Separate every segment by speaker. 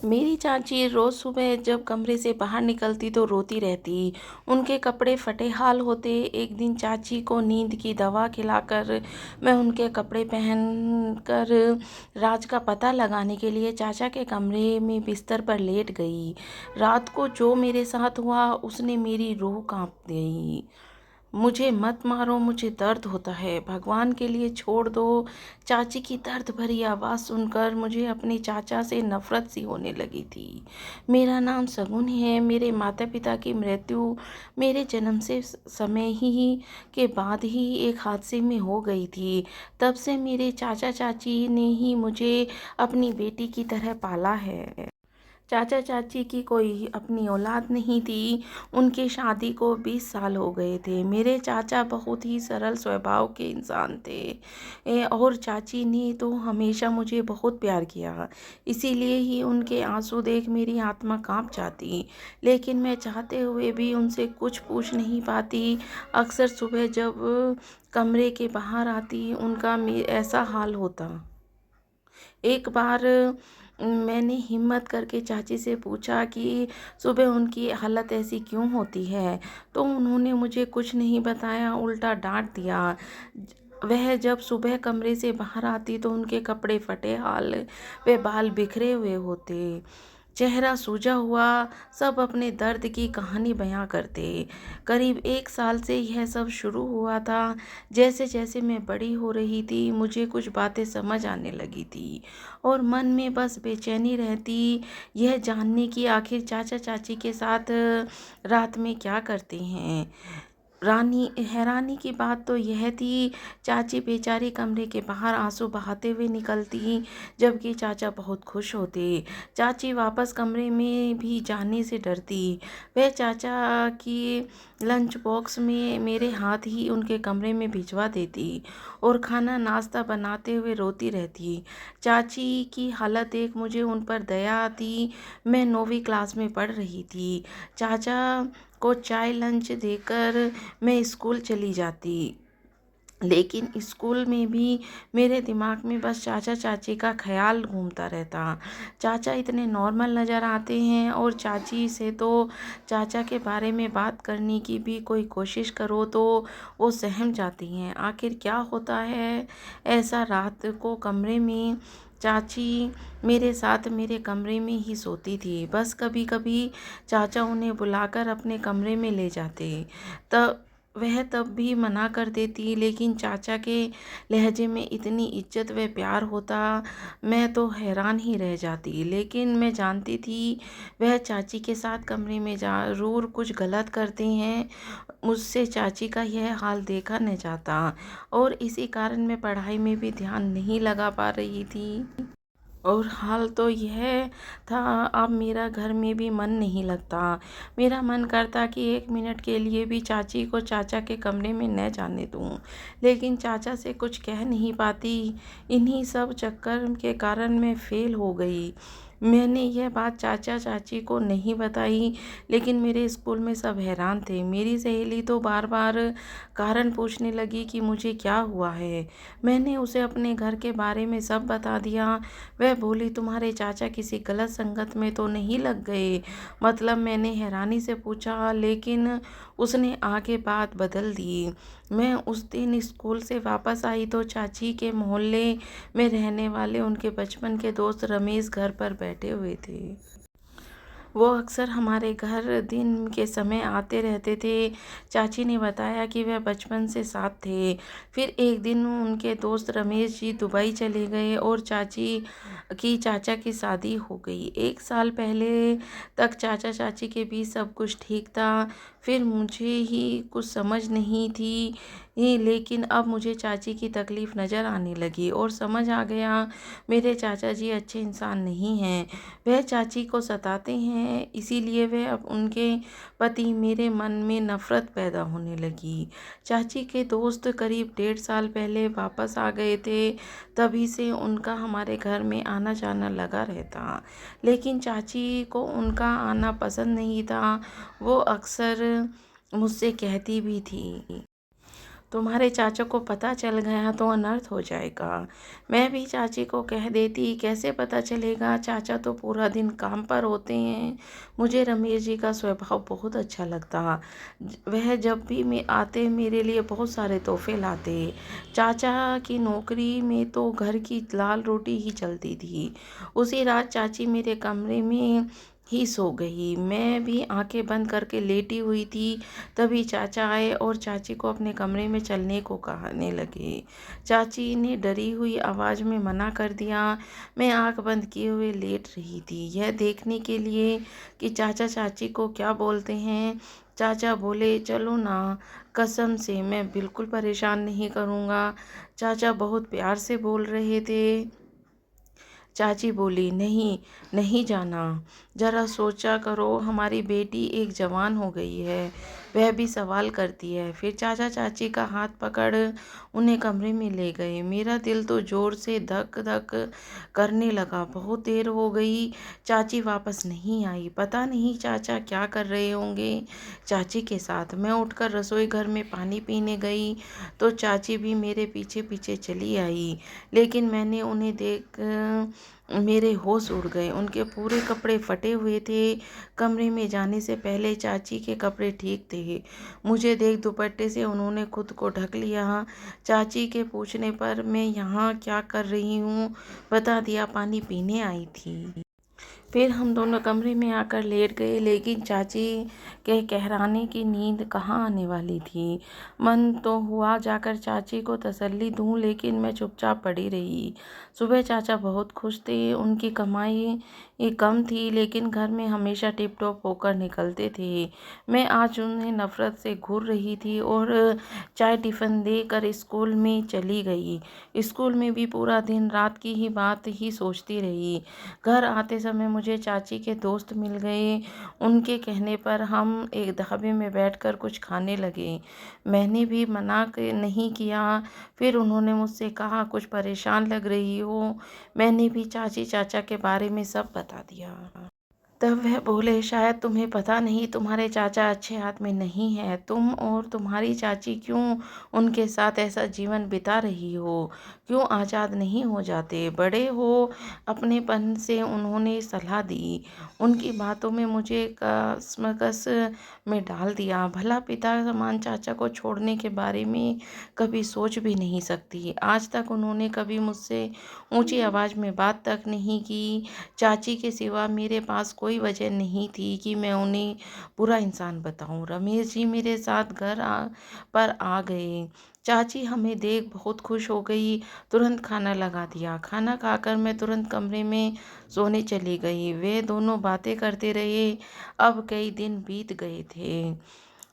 Speaker 1: मेरी चाची रोज़ सुबह जब कमरे से बाहर निकलती तो रोती रहती। उनके कपड़े फटे हाल होते। एक दिन चाची को नींद की दवा खिलाकर मैं उनके कपड़े पहनकर राज का पता लगाने के लिए चाचा के कमरे में बिस्तर पर लेट गई। रात को जो मेरे साथ हुआ उसने मेरी रूह कांप दी। मुझे मत मारो, मुझे दर्द होता है, भगवान के लिए छोड़ दो। चाची की दर्द भरी आवाज़ सुनकर मुझे अपने चाचा से नफरत सी होने लगी थी। मेरा नाम शगुन है। मेरे माता पिता की मृत्यु मेरे जन्म से समय ही के बाद ही एक हादसे में हो गई थी। तब से मेरे चाचा चाची ने ही मुझे अपनी बेटी की तरह पाला है। चाचा चाची की कोई अपनी औलाद नहीं थी। उनकी शादी को 20 साल हो गए थे। मेरे चाचा बहुत ही सरल स्वभाव के इंसान थे। और चाची ने तो हमेशा मुझे बहुत प्यार किया। इसीलिए ही उनके आंसू देख मेरी आत्मा कांप जाती। लेकिन मैं चाहते हुए भी उनसे कुछ पूछ नहीं पाती। अक्सर सुबह जब कमरे के बाहर आती उनका ऐसा हाल होता। एक बार मैंने हिम्मत करके चाची से पूछा कि सुबह उनकी हालत ऐसी क्यों होती है, तो उन्होंने मुझे कुछ नहीं बताया, उल्टा डांट दिया। वह जब सुबह कमरे से बाहर आती तो उनके कपड़े फटे हाल, वे बाल बिखरे हुए होते, चेहरा सूजा हुआ, सब अपने दर्द की कहानी बयां करते। करीब 1 साल से यह सब शुरू हुआ था। जैसे जैसे मैं बड़ी हो रही थी मुझे कुछ बातें समझ आने लगी थी और मन में बस बेचैनी रहती, यह जानने की आखिर चाचा चाची के साथ रात में क्या करते हैं। रानी हैरानी की बात तो यह थी, चाची बेचारी कमरे के बाहर आंसू बहाते हुए निकलती जबकि चाचा बहुत खुश होते। चाची वापस कमरे में भी जाने से डरती। वह चाचा की लंच बॉक्स में मेरे हाथ ही उनके कमरे में भिजवा देती और खाना नाश्ता बनाते हुए रोती रहती। चाची की हालत देख मुझे उन पर दया आती। मैं 9वीं क्लास में पढ़ रही थी। चाचा को चाय लंच देकर मैं स्कूल चली जाती। लेकिन स्कूल में भी मेरे दिमाग में बस चाचा चाची का ख्याल घूमता रहता। चाचा इतने नॉर्मल नज़र आते हैं और चाची से तो चाचा के बारे में बात करने की भी कोई कोशिश करो तो वो सहम जाती हैं। आखिर क्या होता है ऐसा। रात को कमरे में चाची मेरे साथ मेरे कमरे में ही सोती थी। बस कभी कभी चाचा उन्हें बुलाकर अपने कमरे में ले जाते। तब वह तब भी मना कर देती, लेकिन चाचा के लहजे में इतनी इज्जत व प्यार होता, मैं तो हैरान ही रह जाती। लेकिन मैं जानती थी वह चाची के साथ कमरे में ज़रूर कुछ गलत करते हैं। मुझसे चाची का यह हाल देखा न जाता और इसी कारण मैं पढ़ाई में भी ध्यान नहीं लगा पा रही थी। और हाल तो यह था, अब मेरा घर में भी मन नहीं लगता। मेरा मन करता कि 1 मिनट के लिए भी चाची को चाचा के कमरे में न जाने दूं, लेकिन चाचा से कुछ कह नहीं पाती। इन्हीं सब चक्कर के कारण मैं फेल हो गई। मैंने यह बात चाचा चाची को नहीं बताई, लेकिन मेरे स्कूल में सब हैरान थे। मेरी सहेली तो बार बार कारण पूछने लगी कि मुझे क्या हुआ है। मैंने उसे अपने घर के बारे में सब बता दिया। वह बोली, तुम्हारे चाचा किसी गलत संगत में तो नहीं लग गए? मतलब मैंने हैरानी से पूछा, लेकिन उसने आगे बात बदल दी। मैं उस दिन स्कूल से वापस आई तो चाची के मोहल्ले में रहने वाले उनके बचपन के दोस्त रमेश घर पर बैठे हुए थे। वो अक्सर हमारे घर दिन के समय आते रहते थे। चाची ने बताया कि वह बचपन से साथ थे। फिर एक दिन उनके दोस्त रमेश जी दुबई चले गए और चाची की चाचा की शादी हो गई। 1 साल पहले तक चाचा चाची के बीच सब कुछ ठीक था। फिर मुझे ही कुछ समझ नहीं थी, लेकिन अब मुझे चाची की तकलीफ़ नज़र आने लगी और समझ आ गया मेरे चाचा जी अच्छे इंसान नहीं हैं। वह चाची को सताते हैं, इसीलिए वह अब उनके प्रति मेरे मन में नफ़रत पैदा होने लगी। चाची के दोस्त करीब 1.5 साल पहले वापस आ गए थे। तभी से उनका हमारे घर में आना जाना लगा रहता। लेकिन चाची को उनका आना पसंद नहीं था। वो अक्सर मुझसे कहती भी थी, तुम्हारे चाचा को पता चल गया तो अनर्थ हो जाएगा। मैं भी चाची को कह देती, कैसे पता चलेगा, चाचा तो पूरा दिन काम पर होते हैं। मुझे रमेश जी का स्वभाव बहुत अच्छा लगता। वह जब भी मैं आते मेरे लिए बहुत सारे तोहफे लाते। चाचा की नौकरी में तो घर की दाल रोटी ही चलती थी। उसी रात चाची मेरे कमरे में ही सो गई। मैं भी आंखें बंद करके लेटी हुई थी। तभी चाचा आए और चाची को अपने कमरे में चलने को कहने लगे। चाची ने डरी हुई आवाज़ में मना कर दिया। मैं आंख बंद किए हुए लेट रही थी, यह देखने के लिए कि चाचा चाची को क्या बोलते हैं। चाचा बोले, चलो ना, कसम से मैं बिल्कुल परेशान नहीं करूँगा। चाचा बहुत प्यार से बोल रहे थे। चाची बोली, नहीं, नहीं जाना। ज़रा सोचा करो, हमारी बेटी एक जवान हो गई है, वह भी सवाल करती है। फिर चाचा चाची का हाथ पकड़ उन्हें कमरे में ले गए। मेरा दिल तो ज़ोर से धक धक करने लगा। बहुत देर हो गई, चाची वापस नहीं आई। पता नहीं चाचा क्या कर रहे होंगे चाची के साथ। मैं उठकर रसोई घर में पानी पीने गई तो चाची भी मेरे पीछे पीछे चली आई। लेकिन मैंने उन्हें देख मेरे होश उड़ गए। उनके पूरे कपड़े फटे हुए थे। कमरे में जाने से पहले चाची के कपड़े ठीक थे। मुझे देख दुपट्टे से उन्होंने खुद को ढक लिया। चाची के पूछने पर मैं यहाँ क्या कर रही हूँ बता दिया, पानी पीने आई थी। फिर हम दोनों कमरे में आकर लेट गए, लेकिन चाची के कहराने की नींद कहाँ आने वाली थी। मन तो हुआ जाकर चाची को तसल्ली दूं, लेकिन मैं चुपचाप पड़ी रही। सुबह चाचा बहुत खुश थे। उनकी कमाई कम थी, लेकिन घर में हमेशा टिप टॉप होकर निकलते थे। मैं आज उन्हें नफरत से घूर रही थी और चाय टिफ़िन देकर स्कूल में चली गई। स्कूल में भी पूरा दिन रात की ही बात ही सोचती रही। घर आते समय मुझे चाची के दोस्त मिल गए। उनके कहने पर हम एक ढाबे में बैठकर कुछ खाने लगे। मैंने भी नहीं किया। फिर उन्होंने मुझसे कहा, कुछ परेशान लग रही हो। मैंने भी चाची चाचा के बारे में सब बता दिया। तब वह बोले, शायद तुम्हें पता नहीं, तुम्हारे चाचा अच्छे हाथ में नहीं है। तुम और तुम्हारी चाची क्यों उनके साथ ऐसा जीवन बिता रही हो, क्यों आज़ाद नहीं हो जाते। बड़े हो अपनेपन से उन्होंने सलाह दी। उनकी बातों में मुझे कसमकस में डाल दिया। भला पिता समान चाचा को छोड़ने के बारे में कभी सोच भी नहीं सकती। आज तक उन्होंने कभी मुझसे ऊंची आवाज़ में बात तक नहीं की। चाची के सिवा मेरे पास कोई वजह नहीं थी कि मैं उन्हें बुरा इंसान बताऊं। रमेश जी मेरे साथ पर आ गए। चाची हमें देख बहुत खुश हो गई। तुरंत खाना लगा दिया। खाना खाकर मैं तुरंत कमरे में सोने चली गई। वे दोनों बातें करते रहे। अब कई दिन बीत गए थे।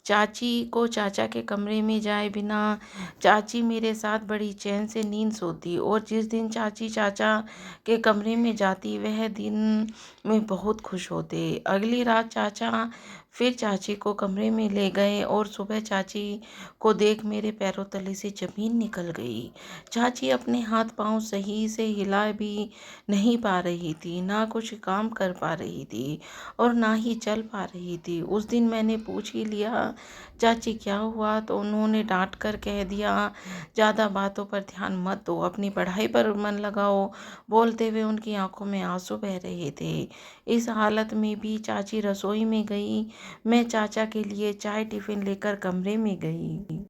Speaker 1: चाची को चाचा के कमरे में जाए बिना चाची मेरे साथ बड़ी चैन से नींद सोती, और जिस दिन चाची चाचा के कमरे में जाती वह दिन में बहुत खुश होते। अगली रात चाचा फिर चाची को कमरे में ले गए और सुबह चाची को देख मेरे पैरों तले से जमीन निकल गई। चाची अपने हाथ पांव सही से हिला भी नहीं पा रही थी, ना कुछ काम कर पा रही थी और ना ही चल पा रही थी। उस दिन मैंने पूछ ही लिया, चाची क्या हुआ, तो उन्होंने डांट कर कह दिया, ज़्यादा बातों पर ध्यान मत दो, अपनी पढ़ाई पर मन लगाओ। बोलते हुए उनकी आंखों में आंसू बह रहे थे। इस हालत में भी चाची रसोई में गई। मैं चाचा के लिए चाय टिफ़िन लेकर कमरे में गई।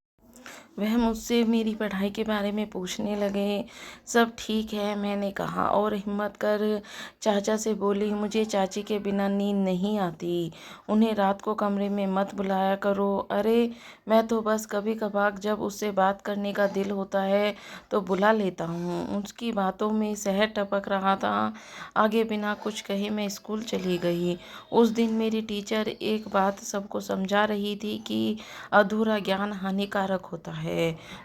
Speaker 1: वह मुझसे मेरी पढ़ाई के बारे में पूछने लगे। सब ठीक है, मैंने कहा, और हिम्मत कर चाचा से बोली, मुझे चाची के बिना नींद नहीं आती। उन्हें रात को कमरे में मत बुलाया करो। अरे मैं तो बस कभी कभार जब उससे बात करने का दिल होता है तो बुला लेता हूँ। उसकी बातों में शहद टपक रहा था। आगे बिना कुछ कहे मैं स्कूल चली गई। उस दिन मेरी टीचर एक बात सबको समझा रही थी कि अधूरा ज्ञान हानिकारक होता है,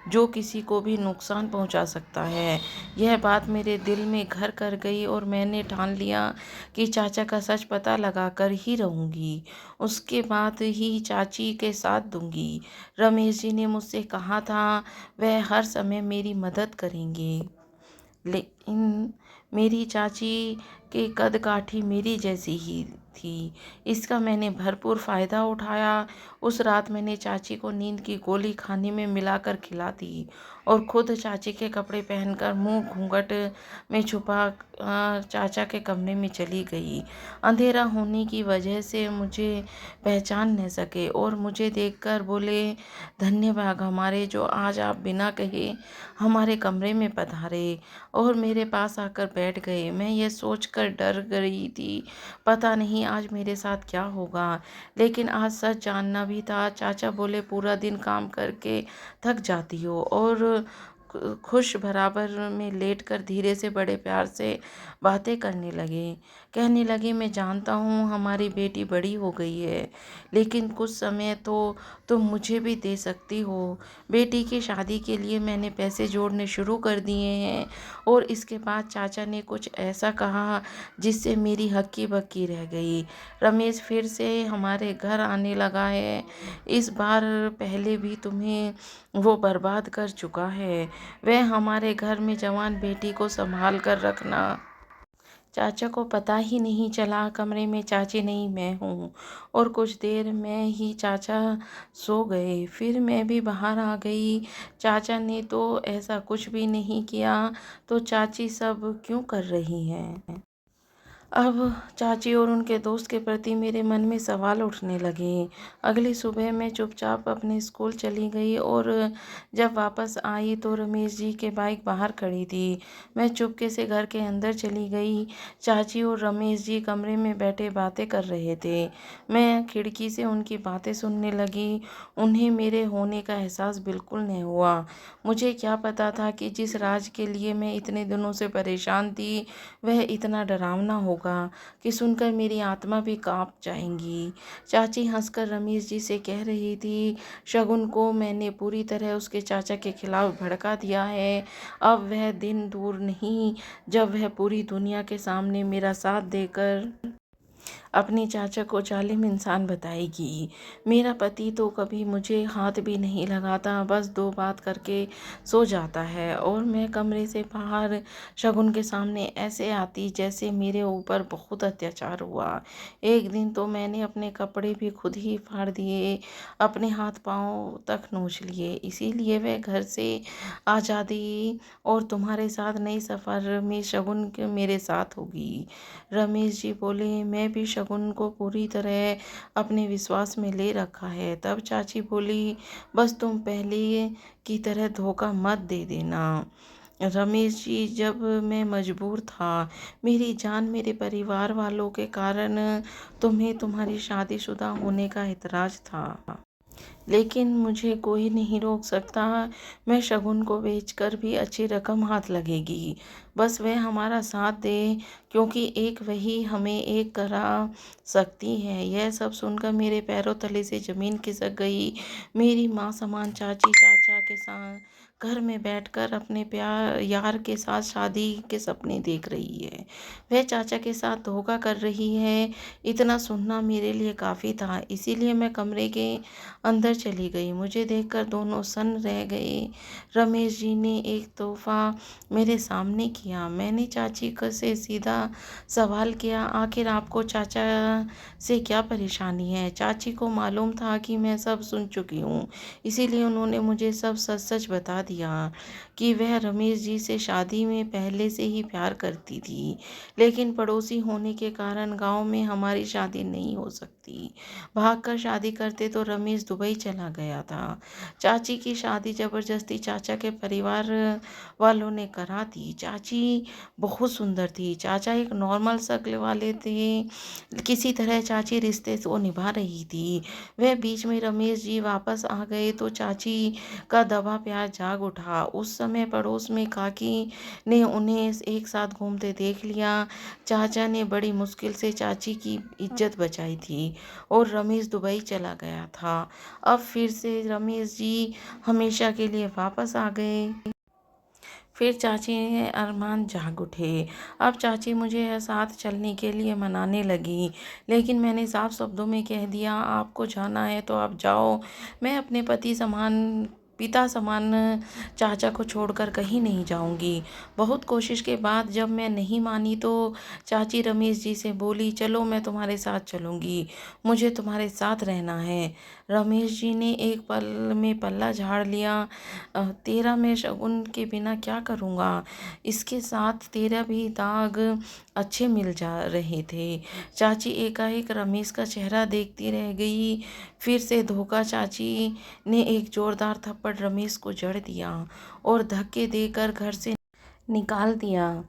Speaker 1: जो किसी को भी नुकसान पहुंचा सकता है। यह बात मेरे दिल में घर कर गई और मैंने ठान लिया कि चाचा का सच पता लगा कर ही रहूंगी। उसके बाद ही चाची के साथ दूंगी। रमेश जी ने मुझसे कहा था वह हर समय मेरी मदद करेंगे, लेकिन मेरी चाची के कद काठी मेरी जैसी ही थी। इसका मैंने भरपूर फ़ायदा उठाया। उस रात मैंने चाची को नींद की गोली खाने में मिलाकर खिला दी और खुद चाची के कपड़े पहनकर मुँह घूंघट में छुपा चाचा के कमरे में चली गई। अंधेरा होने की वजह से मुझे पहचान न सके और मुझे देखकर बोले, धन्यवाद हमारे, जो आज आप बिना कहे हमारे कमरे में पधारे और मेरे पास आकर बैठ गए। मैं ये सोचकर डर गई थी, पता नहीं आज मेरे साथ क्या होगा। लेकिन आज सच जानना भी था। चाचा बोले, पूरा दिन काम करके थक जाती हो और खुश बराबर में लेटकर धीरे से बड़े प्यार से बातें करने लगे। कहने लगे, मैं जानता हूँ हमारी बेटी बड़ी हो गई है, लेकिन कुछ समय तो तुम मुझे भी दे सकती हो। बेटी की शादी के लिए मैंने पैसे जोड़ने शुरू कर दिए हैं। और इसके बाद चाचा ने कुछ ऐसा कहा जिससे मेरी हक्की बक्की रह गई। रमेश फिर से हमारे घर आने लगा है। इस बार पहले भी तुम्हें वो बर्बाद कर चुका है। वह हमारे घर में जवान बेटी को संभाल कर रखना। चाचा को पता ही नहीं चला, कमरे में चाची नहीं मैं हूँ। और कुछ देर में ही चाचा सो गए। फिर मैं भी बाहर आ गई। चाचा ने तो ऐसा कुछ भी नहीं किया, तो चाची सब क्यों कर रही हैं? अब चाची और उनके दोस्त के प्रति मेरे मन में सवाल उठने लगे। अगली सुबह मैं चुपचाप अपने स्कूल चली गई और जब वापस आई तो रमेश जी के बाइक बाहर खड़ी थी। मैं चुपके से घर के अंदर चली गई। चाची और रमेश जी कमरे में बैठे बातें कर रहे थे। मैं खिड़की से उनकी बातें सुनने लगी। उन्हें मेरे होने का एहसास बिल्कुल नहीं हुआ। मुझे क्या पता था कि जिस राज के लिए मैं इतने दिनों से परेशान थी, वह इतना डरावना होगा कि सुनकर मेरी आत्मा भी कांप जाएगी। चाची हंसकर रमेश जी से कह रही थी, शगुन को मैंने पूरी तरह उसके चाचा के खिलाफ भड़का दिया है। अब वह दिन दूर नहीं जब वह पूरी दुनिया के सामने मेरा साथ देकर अपनी चाचा को जालिम इंसान बताएगी। मेरा पति तो कभी मुझे हाथ भी नहीं लगाता, बस दो बात करके सो जाता है और मैं कमरे से बाहर शगुन के सामने ऐसे आती जैसे मेरे ऊपर बहुत अत्याचार हुआ। एक दिन तो मैंने अपने कपड़े भी खुद ही फाड़ दिए, अपने हाथ पांव तक नोच लिए। इसीलिए वह घर से आज़ादी और तुम्हारे साथ नई सफ़र में शगुन के मेरे साथ होगी। रमेश जी बोले, मैं भी शगुन को पूरी तरह अपने विश्वास में ले रखा है। तब चाची बोली, बस तुम पहले की तरह धोखा मत दे देना। रमेश जी, जब मैं मजबूर था, मेरी जान मेरे परिवार वालों के कारण तुम्हें तुम्हारी शादीशुदा होने का इतराज था, लेकिन मुझे कोई नहीं रोक सकता। मैं शगुन को बेचकर भी अच्छी रकम हाथ लगेगी, बस वह हमारा साथ दे, क्योंकि एक वही हमें एक करा सकती है। यह सब सुनकर मेरे पैरों तले से ज़मीन खिसक गई। मेरी माँ समान चाची चाचा के साथ घर में बैठकर अपने प्यार यार के साथ शादी के सपने देख रही है। वह चाचा के साथ धोखा कर रही है। इतना सुनना मेरे लिए काफ़ी था, इसीलिए मैं कमरे के अंदर चली गई। मुझे देखकर दोनों सन्न रह गए। रमेश जी ने एक तोहफा मेरे सामने किया। मैंने चाची को से सीधा सवाल किया, आखिर आपको चाचा से क्या परेशानी है? चाची को मालूम था कि मैं सब सुन चुकी हूँ, इसीलिए उन्होंने मुझे सब सच सच बता दिया कि वह रमेश जी से शादी में पहले से ही प्यार करती थी, लेकिन पड़ोसी होने के कारण गांव में हमारी शादी नहीं हो सकती। भागकर शादी करते तो रमेश दुबई चला गया था। चाची की शादी जबरदस्ती चाचा के परिवार वालों ने करा दी। चाची बहुत सुंदर थी, चाचा एक नॉर्मल शक्ल वाले थे। किसी तरह चाची रिश्ते को निभा रही थी। वह बीच में रमेश जी वापस आ गए तो चाची का दबा प्यार जाग उठा। उस समय पड़ोस में काकी ने उन्हें एक साथ घूमते देख लिया। चाचा ने बड़ी मुश्किल से चाची की इज्जत बचाई थी और रमेश दुबई चला गया था। अब फिर से रमेश जी हमेशा के लिए वापस आ गए। फिर चाची के अरमान जाग उठे। अब चाची मुझे साथ चलने के लिए मनाने लगी, लेकिन मैंने साफ शब्दों में कह दिया, आपको जाना है तो आप जाओ, मैं अपने पति समान पिता समान चाचा को छोड़कर कहीं नहीं जाऊंगी। बहुत कोशिश के बाद जब मैं नहीं मानी तो चाची रमेश जी से बोली, चलो मैं तुम्हारे साथ चलूंगी, मुझे तुम्हारे साथ रहना है। रमेश जी ने एक पल में पल्ला झाड़ लिया। तेरा मैं शगुन के बिना क्या करूँगा, इसके साथ तेरा भी दाग अच्छे मिल जा रहे थे। चाची एकाएक रमेश का चेहरा देखती रह गई। फिर से धोखा। चाची ने एक जोरदार थप्पड़ रमेश को जड़ दिया और धक्के देकर घर से निकाल दिया।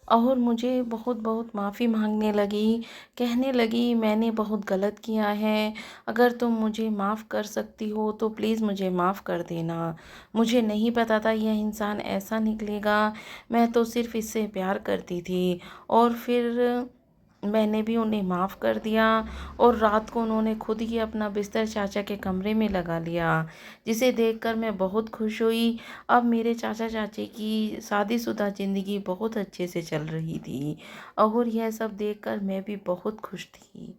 Speaker 1: और मुझे बहुत बहुत माफ़ी मांगने लगी। कहने लगी, मैंने बहुत गलत किया है, अगर तुम मुझे माफ़ कर सकती हो तो प्लीज़ मुझे माफ़ कर देना। मुझे नहीं पता था यह इंसान ऐसा निकलेगा। मैं तो सिर्फ़ इससे प्यार करती थी। और फिर मैंने भी उन्हें माफ़ कर दिया और रात को उन्होंने खुद ही अपना बिस्तर चाचा के कमरे में लगा लिया, जिसे देखकर मैं बहुत खुश हुई। अब मेरे चाचा चाची की शादीशुदा ज़िंदगी बहुत अच्छे से चल रही थी और यह सब देखकर मैं भी बहुत खुश थी।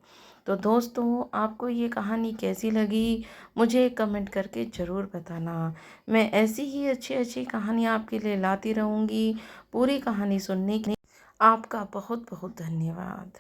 Speaker 1: तो दोस्तों, आपको ये कहानी कैसी लगी मुझे कमेंट करके ज़रूर बताना। मैं ऐसी ही अच्छी अच्छी कहानियाँ आपके लिए लाती रहूँगी। पूरी कहानी सुनने के लिए आपका बहुत बहुत धन्यवाद।